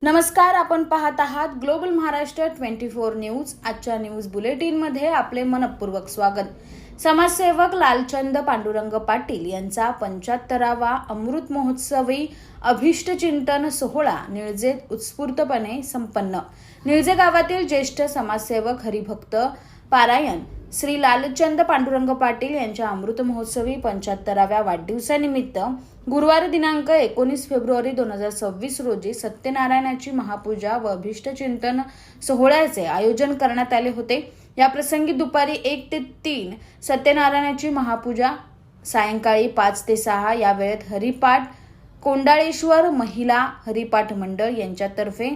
नमस्कार, आपण पाहत आहात ग्लोबल महाराष्ट्र 24 न्यूज। आजच्या न्यूज बुलेटिन मध्ये आपले मनपूर्वक स्वागत। समाजसेवक लालचंद पांडुरंग पाटील यांचा 75वा अमृत महोत्सवी अभिष्टचिंतन सोहळा निळजेत उत्स्फूर्तपणे संपन्न। निळजे गावातील ज्येष्ठ समाजसेवक हरिभक्त पारायण श्री लालचंद पांडुरंग पाटील यांच्या अमृत महोत्सवी 75व्या वाढदिवसानिमित्त गुरुवार दिनांक 19 फेब्रुवारी 2026 रोजी सत्यनारायणाची महापूजा व अभिष्टचिंतन सोहळ्याचे आयोजन करण्यात आले होते। या प्रसंगी दुपारी 1 ते 3 सत्यनारायणाची महापूजा, सायंकाळी 5 ते 6 या वेळेत हरिपाठ कोंडाळेश्वर महिला हरिपाठ मंडळ यांच्यातर्फे,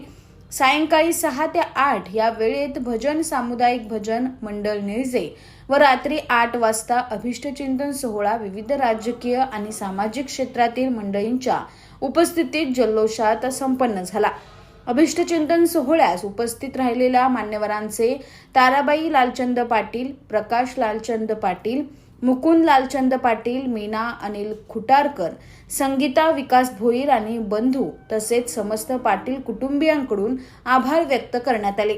सायंकाळी 6 ते 8 या वेळेत भजन सामुदायिक भजन मंडळ निळजे व रात्री 8 वाजता अभिष्टचिंतन सोहळा विविध राजकीय आणि सामाजिक क्षेत्रातील मंडळींच्या उपस्थितीत जल्लोषात संपन्न झाला। अभिष्टचिंतन सोहळ्यास उपस्थित राहिलेल्या मान्यवरांचे ताराबाई लालचंद पाटील, प्रकाश लालचंद पाटील, मुकुंद लालचंद पाटील, मीना अनिल खुटारकर, संगीता विकास भोईर आणि बंधू तसेच समस्त पाटील कुटुंबियांकडून आभार व्यक्त करण्यात आले।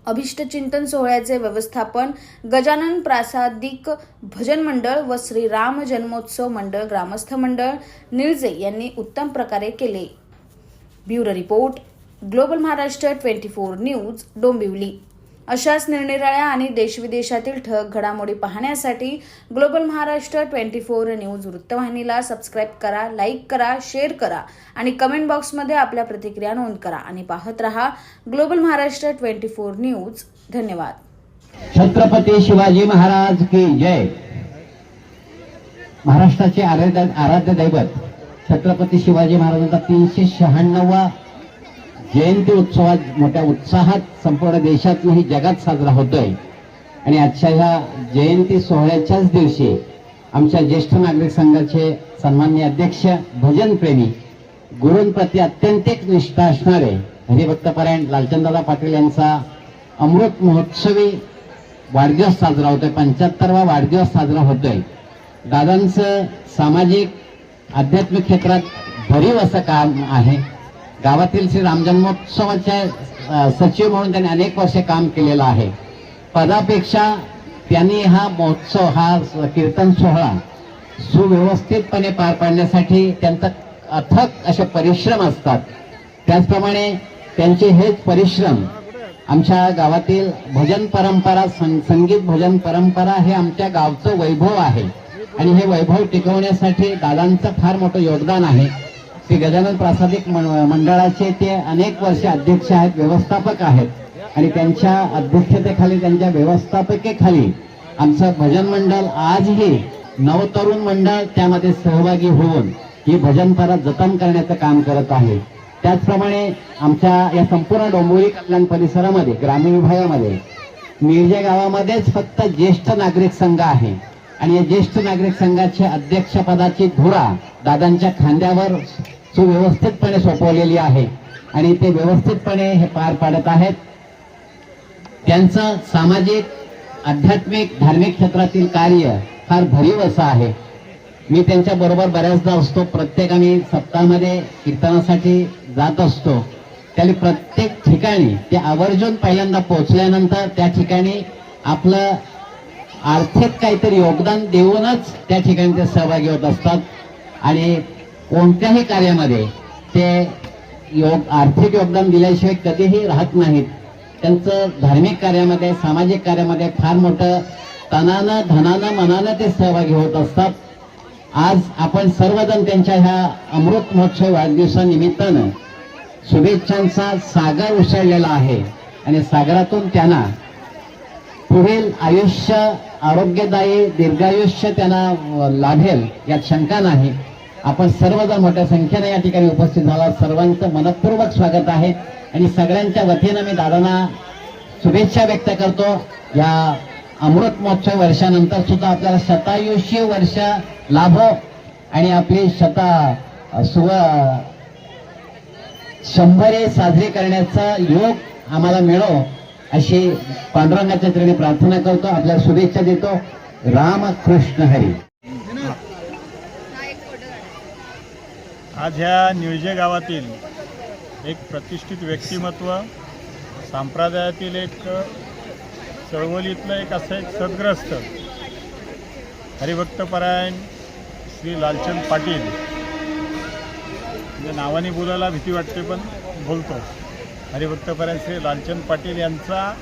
अभिष्टचिंतन सोहळ्याचे व्यवस्थापन गजानन प्रासादिक भजन मंडळ व श्री राम जन्मोत्सव मंडळ ग्रामस्थ मंडळ निळजे यांनी उत्तम प्रकारे केले। Bureau report, global Maharashtra 24 news, Dombivli. अशाच निरनिराळ्या आणि देशविदेशातील ठळक घडामोडी पाहण्यासाठी ग्लोबल महाराष्ट्र 24 न्यूज वृत्तवाहिनीला सबस्क्राईब करा, लाईक करा, शेअर करा आणि कमेंट बॉक्समध्ये आपल्या प्रतिक्रिया नोंद करा आणि पाहत रहा ग्लोबल महाराष्ट्र 24 न्यूज। धन्यवाद। छत्रपती शिवाजी महाराज की जय। महाराष्ट्राचे आराध्य दैवत छत्रपती शिवाजी महाराजांचा 396वा जयंती उत्सवात मोठ्या उत्साहात संपूर्ण देशात नाही जगात साजरा होतोय। आणि आजच्या ह्या जयंती सोहळ्याच्याच दिवशी आमच्या ज्येष्ठ नागरिक संघाचे सन्माननीय अध्यक्ष, भजन प्रेमी, गुरूंप्रती अत्यंत निष्ठा असणारे हरिभक्त पारायण लालचंददादा पाटील यांचा अमृत महोत्सवी वाढदिवस साजरा होतोय। 75वा वाढदिवस साजरा होतोय। दादांचं सामाजिक आध्यात्मिक क्षेत्रात भरीव असं काम आहे। गावातील श्री राम जन्मोत्सवाचे सचिव म्हणून त्यांनी अनेक वर्षे काम केलेलं आहे। पदापेक्षा त्यांनी हा महोत्सव, हा कीर्तन सोहळा सुव्यवस्थितपणे पार पाडण्यासाठी त्यांचा अथक असे परिश्रम असतात। त्याचप्रमाणे त्यांचे हेच परिश्रम आमच्या गावातील भजन परंपरा, संगीत भजन परंपरा हे आमच्या गावचं वैभव आहे आणि हे वैभव टिकवण्यासाठी दादांचं फार मोठं योगदान आहे। श्री गजानन प्रासादिक मंडळाचे ते अनेक वर्ष अध्यक्ष आहेत, व्यवस्थापक आहेत आणि त्यांच्या अध्यक्षतेखाली, त्यांच्या व्यवस्थापकेखाली आमचं भजन मंडळ आजही नवतरुण मंडळ त्यामध्ये सहभागी होऊन ही भजनपरा जतन करण्याचं काम करत आहे। त्याचप्रमाणे आमच्या या संपूर्ण डोंबिवली कल्याण परिसरामध्ये, ग्रामीण विभागामध्ये निळजे गावामध्येच फक्त ज्येष्ठ नागरिक संघ आहे आणि या ज्येष्ठ नागरिक संघाच्या अध्यक्षपदाची धुरा दादांच्या खांद्यावर सुव्यवस्थितपणे सोपवलेली आहे आणि ते व्यवस्थितपणे हे पार पाडत आहेत। त्यांचं सामाजिक, आध्यात्मिक, धार्मिक क्षेत्रातील कार्य फार भरीव असं आहे। मी त्यांच्या बरोबर बऱ्याचदा असतो। प्रत्येक आम्ही सप्ताहामध्ये कीर्तनासाठी जात असतो। त्याने प्रत्येक ठिकाणी ते आवर्जून पहिल्यांदा पोहोचल्यानंतर त्या ठिकाणी आपलं आर्थिक काहीतरी योगदान देऊनच त्या ठिकाणी ते सहभागी होत असतात आणि कोणत्याही कार्यामध्ये ते आर्थिक योगदान दिल्याशिवाय कधीही राहत नाहीत। त्यांचं धार्मिक कार्यामध्ये, सामाजिक कार्यामध्ये फार मोठं तनानं, धनानं, मनानं ते सहभागी होत असतात। आज आपण सर्वजण त्यांच्या ह्या अमृत महोत्सव वाढदिवसानिमित्तानं शुभेच्छांचा सागर उसळलेला आहे आणि सागरातून त्यांना पुढील आयुष्य आरोग्यदायी दीर्घायुष्य त्यांना लाभेल यात शंका नाही। आपण सर्वजण मोठ्या संख्येने या ठिकाणी उपस्थित झाला, सर्वांचं मनपूर्वक स्वागत आहे आणि सगळ्यांच्या वतीनं मी दादांना शुभेच्छा व्यक्त करतो। या अमृत महोत्सव वर्षानंतर सुद्धा आपल्याला शतायुषी वर्ष लाभो आणि आपली 100 साजरी करण्याचा योग आम्हाला मिळो अशी पांडुरंगाच्या चरणी प्रार्थना करतो। आपल्याला शुभेच्छा देतो। राम कृष्ण हरी। आज ह्या निळजे गावातील एक प्रतिष्ठित व्यक्तिमत्व, संप्रदायातील एक चळवळीतलं एक असं एक सद्ग्रस्त हरिभक्तपरायण श्री लालचंद पाटील, म्हणजे नावाने बोलायला भीती वाटते पण बोलतो. हरिभक्तपरायण श्री लालचंद पाटील यांचा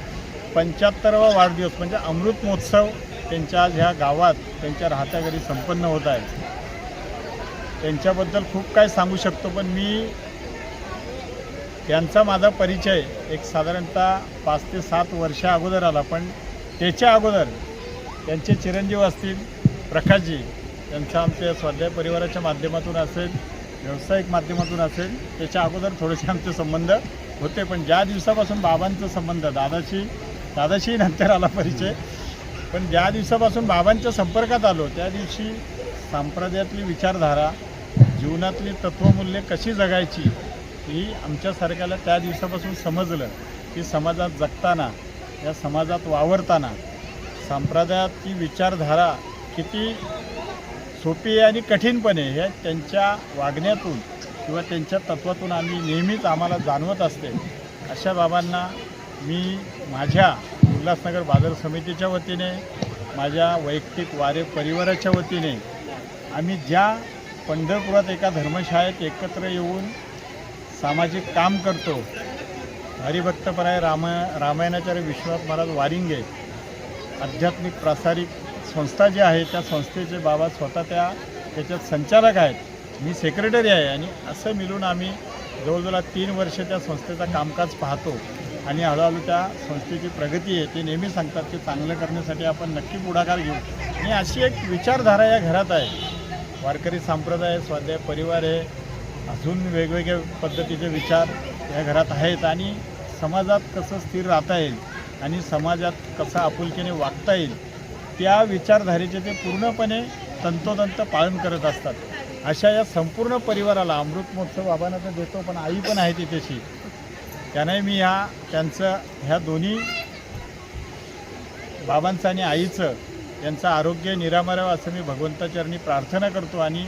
75वा वाढदिवस म्हणजे अमृत महोत्सव त्यांच्या आज ह्या गावात त्यांच्या राहत्या घरी संपन्न होत आहे. त्यांच्याबद्दल खूप काय सांगू शकतो, पण मी त्यांचा माझा परिचय एक साधारणतः 5 ते 7 वर्षा अगोदर आला. पण त्याच्या अगोदर त्यांचे चिरंजीव असतील प्रकाशजी, त्यांचा आमच्या स्वाध्याय परिवाराच्या माध्यमातून असेल, व्यावसायिक माध्यमातून असेल, त्याच्या अगोदर थोडेसे आमचे संबंध होते. पण ज्या दिवसापासून बाबांचा संबंध दादाशी नंतर आला परिचय, पण ज्या दिवसापासून बाबांच्या संपर्कात आलो त्या दिवशी संप्रदायातली विचारधारा, जीवनातली तत्त्वमूल्ये कशी जगायची ही आमच्यासारख्याला त्या दिवसापासून समजलं की समाजात जगताना, या समाजात वावरताना संप्रदायाची विचारधारा किती सोपी आहे आणि कठीणपणे हे त्यांच्या वागण्यातून किंवा त्यांच्या तत्वातून आम्हाला जाणवत असते. अशा बाबांना मी माझ्या उल्हासनगर बाजार समितीच्या वतीने, माझ्या वैयक्तिक वारे परिवाराच्या वतीने, आम्ही ज्या पंढरपुरात एका धर्मशाळेत एकत्र येऊन सामाजिक काम करतो, हरिभक्तपराय रामायणाचार्य विश्वनाथ महाराज वारिंगे आध्यात्मिक प्रासारिक संस्था जी आहे त्या संस्थेचे बाबा स्वतः त्याच्यात संचालक आहेत, मी सेक्रेटरी आहे. आणि असं मिळून आम्ही जवळजवळ 3 वर्ष त्या संस्थेचं कामकाज पाहतो आणि हळूहळू त्या संस्थेची प्रगती आहे. ते नेहमी सांगतात की चांगलं करण्यासाठी आपण नक्की पुढाकार घेऊ. आणि अशी एक विचारधारा या घरात आहे. वारकरी संप्रदाय, स्वाध्याय परिवार आहे, अजून वेगवेगळ्या पद्धतीचे विचार या घरात आहेत. आणि समाजात कसं स्थिर राहता येईल आणि समाजात कसं आपुलकीने वागता येईल त्या विचारधारेचे ते पूर्णपणे तंतोतंत पालन करत असतात. अशा या संपूर्ण परिवाराला अमृत महोत्सव बाबांना तर देतो, पण आई पण आहे तिथेशी. त्याने मी ह्या दोन्ही बाबांचं आणि आईचं यांचं आरोग्य निरामरावं असं मी भगवंताचरणी प्रार्थना करतो. आणि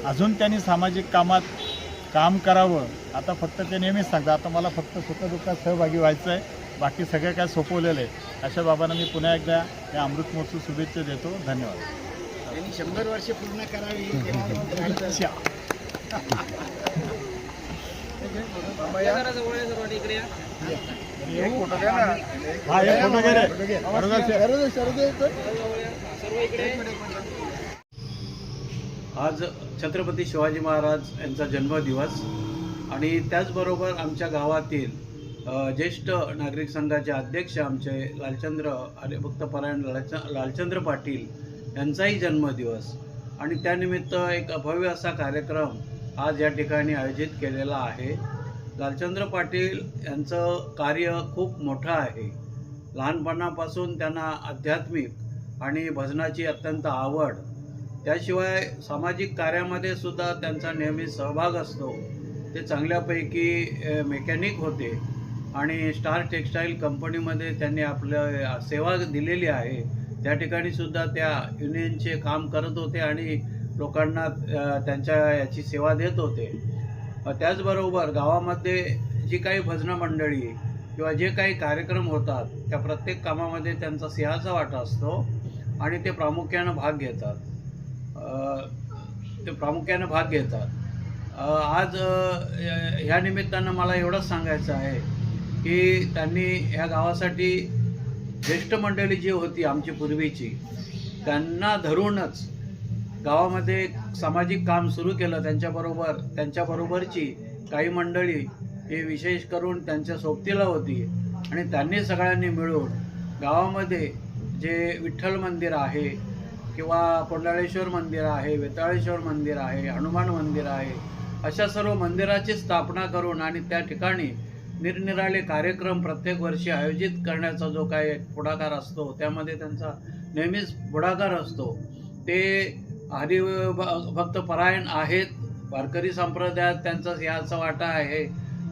अजून त्यांनी सामाजिक कामात काम करावं. आता फक्त ते नेहमीच सांगतात, आता मला फक्त सुखदुःखात सहभागी व्हायचं आहे, बाकी सगळं काय सोपवलेलं आहे. अशा बाबांना मी पुन्हा एकदा या अमृत महोत्सव शुभेच्छा देतो. धन्यवाद. त्यांनी 100 वर्ष पूर्ण करावी. आज छत्रपती शिवाजी महाराज यांचा जन्मदिवस आणि त्याचबरोबर आमच्या गावातील ज्येष्ठ नागरिक संघाचे अध्यक्ष आमचे हरिभक्तपरायण लालचंद्र पाटील यांचाही जन्मदिवस आणि त्यानिमित्त एक भव्य असा कार्यक्रम आज या ठिकाणी आयोजित केलेला आहे. लालचंद्र पाटील यांचं कार्य खूप मोठं आहे. लहानपणापासून त्यांना आध्यात्मिक आणि भजनाची अत्यंत आवड, त्याशिवाय सामाजिक कार्यामध्ये सुद्धा त्यांचा नेहमी सहभाग असतो. ते चांगल्यापैकी मेकॅनिक होते आणि स्टार टेक्स्टाईल कंपनीमध्ये त्यांनी आपलं सेवा दिलेली आहे. त्या ठिकाणी सुद्धा त्या युनियनचे काम करत होते आणि लोकांना त्यांच्या याची सेवा देत होते. त्याचबरोबर गावामध्ये जी काही भजनं मंडळी किंवा जे काही कार्यक्रम होतात त्या प्रत्येक कामामध्ये त्यांचा सिंहाचा वाटा असतो आणि ते प्रामुख्यानं भाग घेतात. आज ह्या निमित्तानं मला एवढंच सांगायचं आहे की त्यांनी ह्या गावासाठी ज्येष्ठ मंडळी जी होती आमची पूर्वीची, त्यांना धरूनच गावामध्ये सामाजिक काम सुरू केलं. त्यांच्याबरोबरची काही मंडळी हे विशेष करून त्यांच्या सोबतीला होती आणि त्यांनी सगळ्यांनी मिळून गावामध्ये जे विठ्ठल मंदिर आहे किंवा कोंडाळेश्वर मंदिर आहे, वेताळेश्वर मंदिर आहे, हनुमान मंदिर आहे, अशा सर्व मंदिराची स्थापना करून आणि त्या ठिकाणी निरनिराळे कार्यक्रम प्रत्येक वर्षी आयोजित करण्याचा जो काही पुढाकार असतो त्यामध्ये त्यांचा नेहमीच पुढाकार असतो. ते हरिभक्तपरायण आहेत. वारकरी संप्रदायात त्यांचा सिंहाचा वाटा आहे.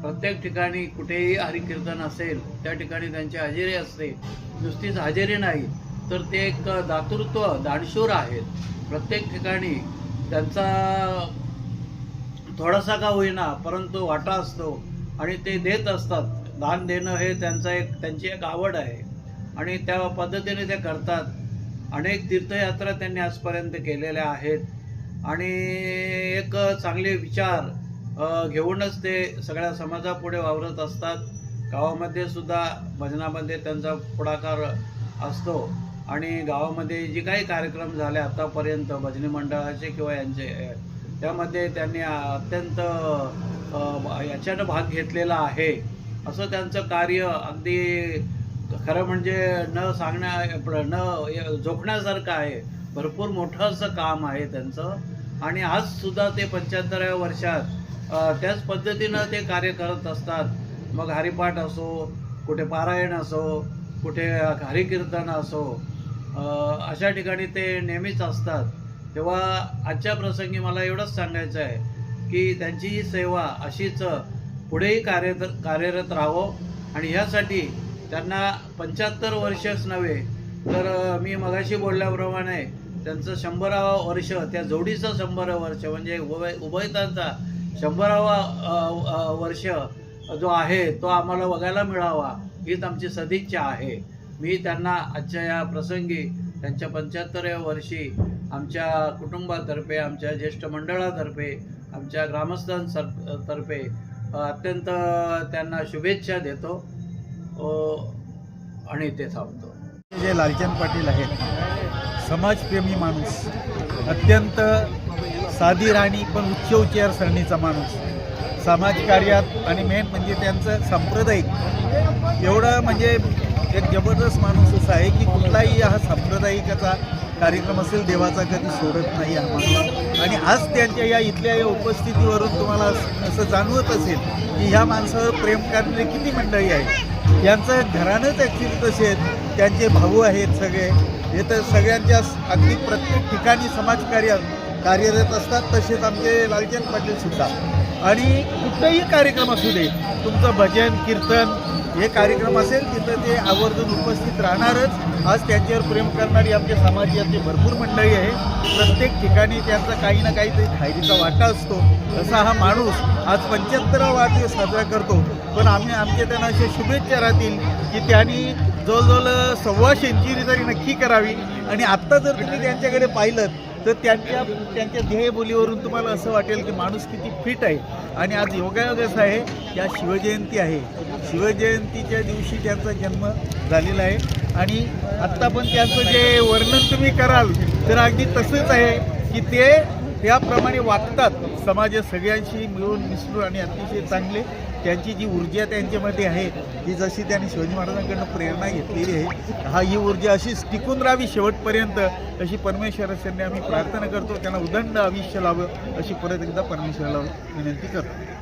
प्रत्येक ठिकाणी कुठेही हरिकीर्तन असेल त्या ठिकाणी त्यांची हजेरी असते. नुसतीच हजेरी नाही तर ते एक दातृत्व दानशूर आहेत. प्रत्येक ठिकाणी त्यांचा थोडासा का होईना परंतु वाटा असतो आणि ते देत असतात. दान देणं हे त्यांची एक आवड आहे आणि त्या पद्धतीने ते करतात. अनेक तीर्थयात्रा त्यांनी आजपर्यंत केलेल्या आहेत आणि एक चांगले विचार घेऊनच ते सगळ्या समाजापुढे वावरत असतात. गावामध्ये सुद्धा भजनामध्ये त्यांचा पुढाकार असतो आणि गावामध्ये जे काही कार्यक्रम झाले आतापर्यंत भजनी मंडळाचे किंवा यांचे, त्यामध्ये त्यांनी अत्यंत याच्यानं भाग घेतलेला आहे. असं त्यांचं कार्य अगदी खरं म्हणजे न जोखण्यासारखं आहे. भरपूर मोठं असं काम आहे त्यांचं आणि आज सुद्धा ते 75व्या वर्षात त्याच पद्धतीनं ते कार्य करत असतात. मग हरिपाठ असो, कुठे पारायण असो, कुठे हरिकीर्तन असो, अशा ठिकाणी ते नेहमीच असतात. तेव्हा आजच्या प्रसंगी मला एवढंच सांगायचं आहे की त्यांची ही सेवा अशीच पुढेही कार्यरत राहावं आणि ह्यासाठी त्यांना 75 वर्षच नव्हे तर मी मगाशी बोलल्याप्रमाणे त्यांचं 100वा वर्ष, त्या जोडीचं 100व वर्ष म्हणजे उभयतांचा 100वा वर्ष जो आहे तो आम्हाला बघायला मिळावा हीच आमची सदिच्छा आहे. मी त्यांना आजच्या या प्रसंगी त्यांच्या 75व्या वर्षी आमच्या कुटुंबातर्फे, आमच्या ज्येष्ठ मंडळातर्फे, आमच्या ग्रामस्थांतर्फे अत्यंत त्यांना शुभेच्छा देतो आणि ते थांबतो. जे लालचंद पाटील आहेत, समाजप्रेमी माणूस, अत्यंत साधी राणी पण उच्च विचारसरणीचा माणूस, समाजकार्यात आणि मेन म्हणजे त्यांचं सांप्रदायिक एवढं म्हणजे एक जबरदस्त माणूस असा आहे की कुठलाही हा सांप्रदायिकाचा कार्यक्रम असेल देवाचा कधी सोडत नाही हा माणूस. आणि आज त्यांच्या या इथल्या या उपस्थितीवरून तुम्हाला असं जाणवत असेल की ह्या माणसावर प्रेम करणारी किती मंडळी आहे. यांचं घराणंच ॲक्च्युली तसे आहेत, त्यांचे भाऊ आहेत सगळे, हे तर सगळ्यांच्या अगदी प्रत्येक ठिकाणी समाजकार्यात कार्यरत असतात. तसेच आमचे लालचंद पाटीलसुद्धा. आणि कुठलाही कार्यक्रम असू दे, तुमचं भजन कीर्तन हे कार्यक्रम असेल तिथं ते आवर्जून उपस्थित राहणारच. आज त्यांच्यावर प्रेम करणारी आमच्या समाजातली भरपूर मंडळी आहे. प्रत्येक ठिकाणी त्यांचा काही ना काहीतरी खायरीचा वाटा असतो. असा हा माणूस आज 75वा वाढदिवस साजरा करतो. पण आमच्या त्यांना अशा शुभेच्छा राहतील की त्यांनी जवळजवळ 1.25 सेंचुरी तरी नक्की करावी. आणि आत्ता जर तुम्ही त्यांच्याकडे पाहिलं तर त्यांच्या ध्येयबोलीवरून तुम्हाला असं वाटेल की माणूस किती फिट आहे. आणि आज योगायोग असं आहे, या शिवजयंती आहे. शिवजयंतीच्या दिवशी त्यांचा जन्म झालेला आहे आणि आत्ता पण त्यांचं जे वर्णन तुम्ही कराल तर अगदी तसंच आहे की ते त्याप्रमाणे वागतात. समाजात सगळ्यांशी मिळून मिसळून आणि अतिशय चांगले. त्यांची जी ऊर्जा त्यांच्यामध्ये आहे ही जशी त्यांनी शिवाजी महाराजांकडून प्रेरणा घेतलेली आहे, ही ऊर्जा अशीच टिकून राहावी शेवटपर्यंत अशी परमेश्वराच्यांनी आम्ही प्रार्थना करतो. त्यांना उदंड आयुष्य लाभं अशी परत एकदा परमेश्वराला विनंती करतो.